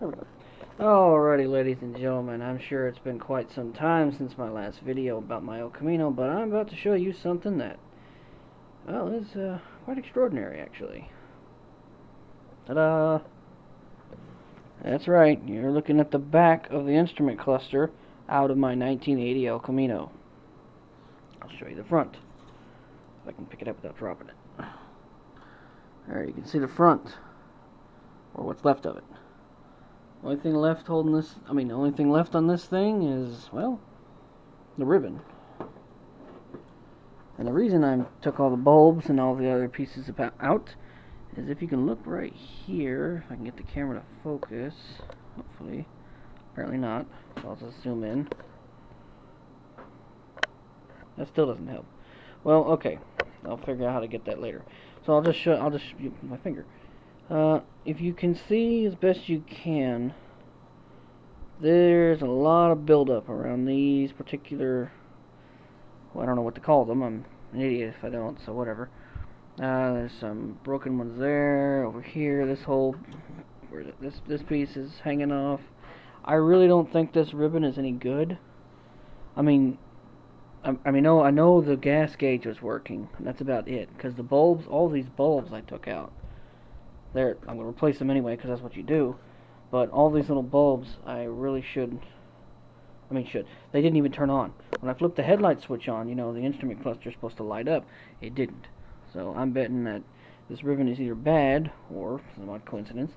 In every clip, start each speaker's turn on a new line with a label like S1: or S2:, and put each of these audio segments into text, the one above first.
S1: There we go. Alrighty, ladies and gentlemen, I'm sure it's been quite some time since my last video about my El Camino, but I'm about to show you something that, well, is quite extraordinary, actually. Ta-da! That's right, you're looking at the back of the instrument cluster out of my 1980 El Camino. I'll show you the front, if I can pick it up without dropping it. There, you can see the front, or what's left of it. The only thing left on this thing is, well, the ribbon. And the reason I took all the bulbs and all the other pieces out is if you can look right here, if I can get the camera to focus, hopefully, apparently not, so I'll just zoom in. That still doesn't help. Well, okay, I'll figure out how to get that later. So I'll just show you with my finger. If you can see as best you can, there's a lot of buildup around these particular, well, I don't know what to call them. I'm an idiot if I don't, so whatever. There's some broken ones there, over here, this whole, where is it? This piece is hanging off. I really don't think this ribbon is any good. I know the gas gauge was working, and that's about it, because the bulbs, all these bulbs I took out, I'm going to replace them anyway, because that's what you do, but all these little bulbs, they didn't even turn on. When I flipped the headlight switch on, the instrument cluster is supposed to light up, it didn't. So I'm betting that this ribbon is either bad, or, some odd coincidence,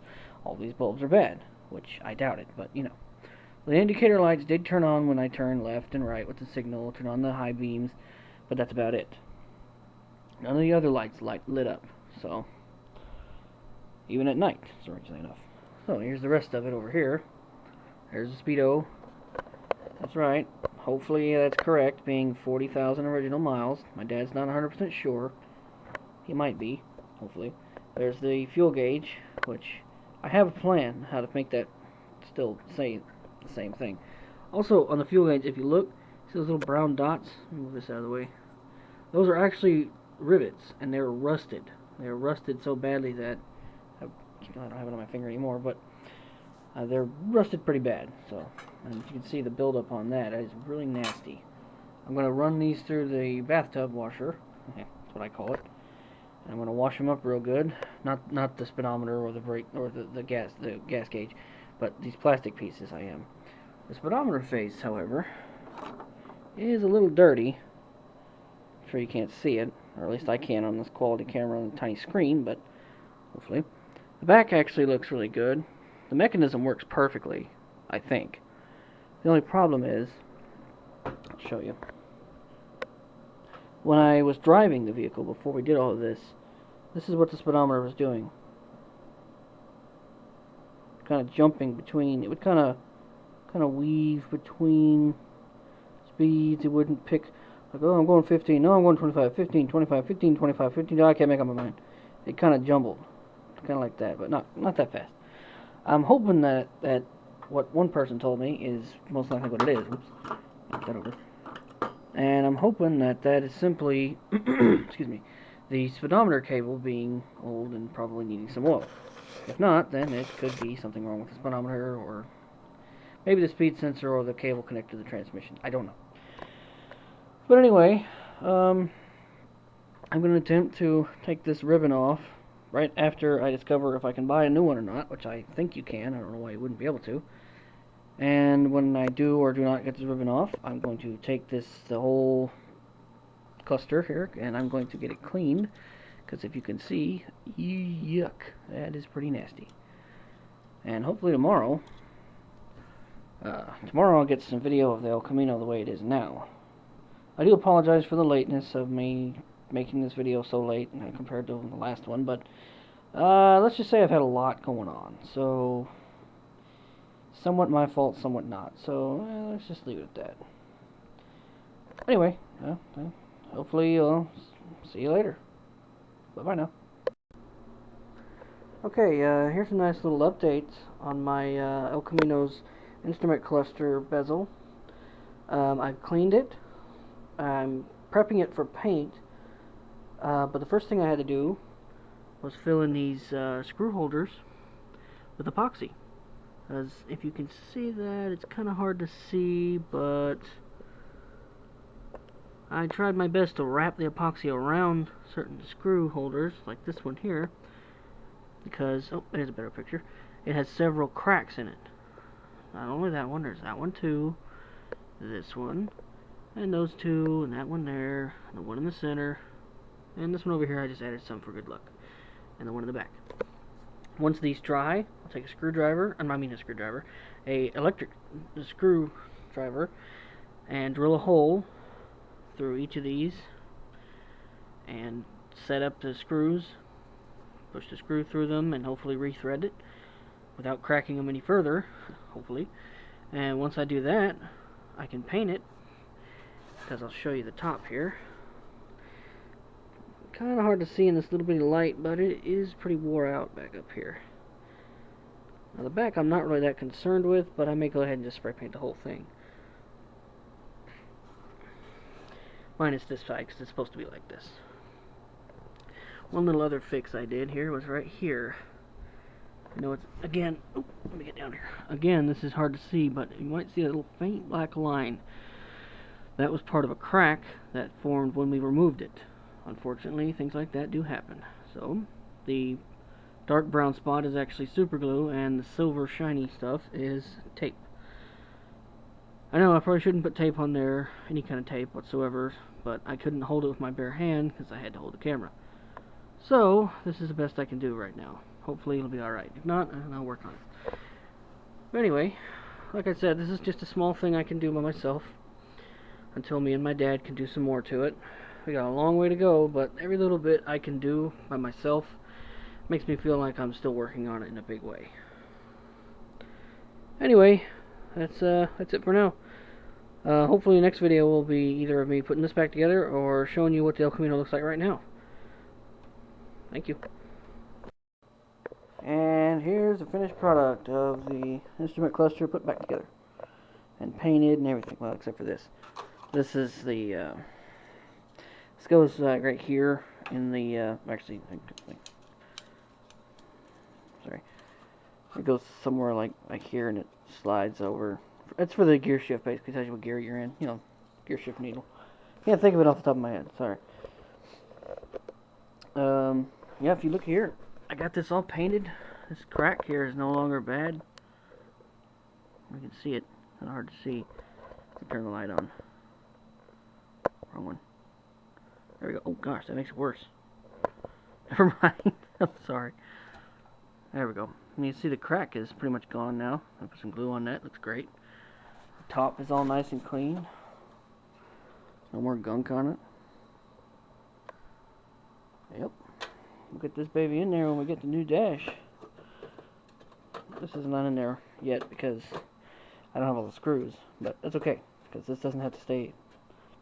S1: all these bulbs are bad, which I doubt it, but, The indicator lights did turn on when I turned left and right with the signal, turn on the high beams, but that's about it. None of the other lights lit up, so, even at night, strangely enough. So here's the rest of it over here. There's the speedo. That's right. Hopefully that's correct, being 40,000 original miles. My dad's not 100% sure. He might be, hopefully. There's the fuel gauge, which I have a plan how to make that still say the same thing. Also, on the fuel gauge, if you look, see those little brown dots? Let me move this out of the way. Those are actually rivets, and they're rusted. They're rusted so badly that I don't have it on my finger anymore, but they're rusted pretty bad. So, and you can see the buildup on that. That is really nasty. I'm going to run these through the bathtub washer. That's what I call it. And I'm going to wash them up real good. Not the speedometer or the brake or the gas gauge, but these plastic pieces I am. The speedometer face, however, is a little dirty. I'm sure you can't see it, or at least I can on this quality camera on a tiny screen, but hopefully. The back actually looks really good. The mechanism works perfectly, I think. The only problem is, I'll show you. When I was driving the vehicle before we did all of this is what the speedometer was doing. Kind of jumping between, it would kind of weave between speeds. It wouldn't pick, like, oh, I'm going 15, no, I'm going 25, 15, 25, 15, 25, 15, I can't make up my mind. It kind of jumbled, kind of like that, but not that fast. I'm hoping that what one person told me is most likely what it is. Oops, get that over. And I'm hoping that is simply, excuse me, the speedometer cable being old and probably needing some oil. If not, then it could be something wrong with the speedometer, or maybe the speed sensor or the cable connected to the transmission. I don't know. But anyway, I'm going to attempt to take this ribbon off right after I discover if I can buy a new one or not, which I think you can. I don't know why you wouldn't be able to. And when I do or do not get this ribbon off, I'm going to take the whole cluster here, and I'm going to get it cleaned, because if you can see, yuck, that is pretty nasty. And hopefully tomorrow I'll get some video of the El Camino the way it is now. I do apologize for the lateness of me making this video so late compared to the last one, but let's just say I've had a lot going on, so somewhat my fault, somewhat not, so let's just leave it at that. Anyway, hopefully you'll see you later. Bye-bye now. Okay, here's a nice little update on my El Camino's instrument cluster bezel. I've cleaned it. I'm prepping it for paint, but the first thing I had to do was fill in these screw holders with epoxy. As if you can see that, it's kind of hard to see, but I tried my best to wrap the epoxy around certain screw holders, like this one here, because, oh, there's a better picture. It has several cracks in it. Not only that one, there's that one too, this one, and those two, and that one there, and the one in the center, and this one over here I just added some for good luck, and the one in the back. Once these dry, I'll take a screwdriver, a electric screwdriver, and drill a hole through each of these, and set up the screws, push the screw through them, and hopefully rethread it without cracking them any further, hopefully. And once I do that, I can paint it, because I'll show you the top here. Kind of hard to see in this little bit of light, but it is pretty wore out back up here. Now the back I'm not really that concerned with, but I may go ahead and just spray paint the whole thing. Minus this side, because it's supposed to be like this. One little other fix I did here was right here. I know it's, again, oh, let me get down here. Again, this is hard to see, but you might see a little faint black line. That was part of a crack that formed when we removed it. Unfortunately, things like that do happen. So, the dark brown spot is actually super glue, and the silver shiny stuff is tape. I know I probably shouldn't put tape on there, any kind of tape whatsoever, but I couldn't hold it with my bare hand because I had to hold the camera. So, this is the best I can do right now. Hopefully it'll be alright. If not, I'll work on it. But anyway, like I said, this is just a small thing I can do by myself until me and my dad can do some more to it. We got a long way to go, but every little bit I can do by myself makes me feel like I'm still working on it in a big way. Anyway, that's it for now. Hopefully the next video will be either of me putting this back together or showing you what the El Camino looks like right now. Thank you. And here's the finished product of the instrument cluster put back together and painted and everything. Well, except for this. This is the this goes right here in the actually, sorry, it goes somewhere like here, and it slides over. It's for the gear shift, basically tells you what gear you're in. You know, gear shift needle. Can't think of it off the top of my head. Sorry. Yeah, if you look here, I got this all painted. This crack here is no longer bad. You can see it. It's kind of hard to see. Turn the light on. Wrong one. There we go. Oh gosh, that makes it worse. Never mind. I'm sorry. There we go. And you see the crack is pretty much gone now. I put some glue on that. Looks great. The top is all nice and clean. No more gunk on it. Yep. We'll get this baby in there when we get the new dash. This is not in there yet because I don't have all the screws, but that's okay because this doesn't have to stay.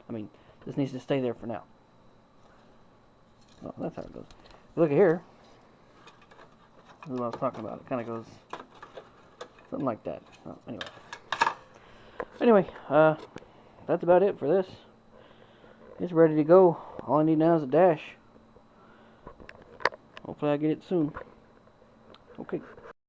S1: I mean, this needs to stay there for now. Oh, that's how it goes. Look at here. This is what I was talking about. It kind of goes something like that. Oh, anyway, that's about it for this. It's ready to go. All I need now is a dash. Hopefully I get it soon. Okay.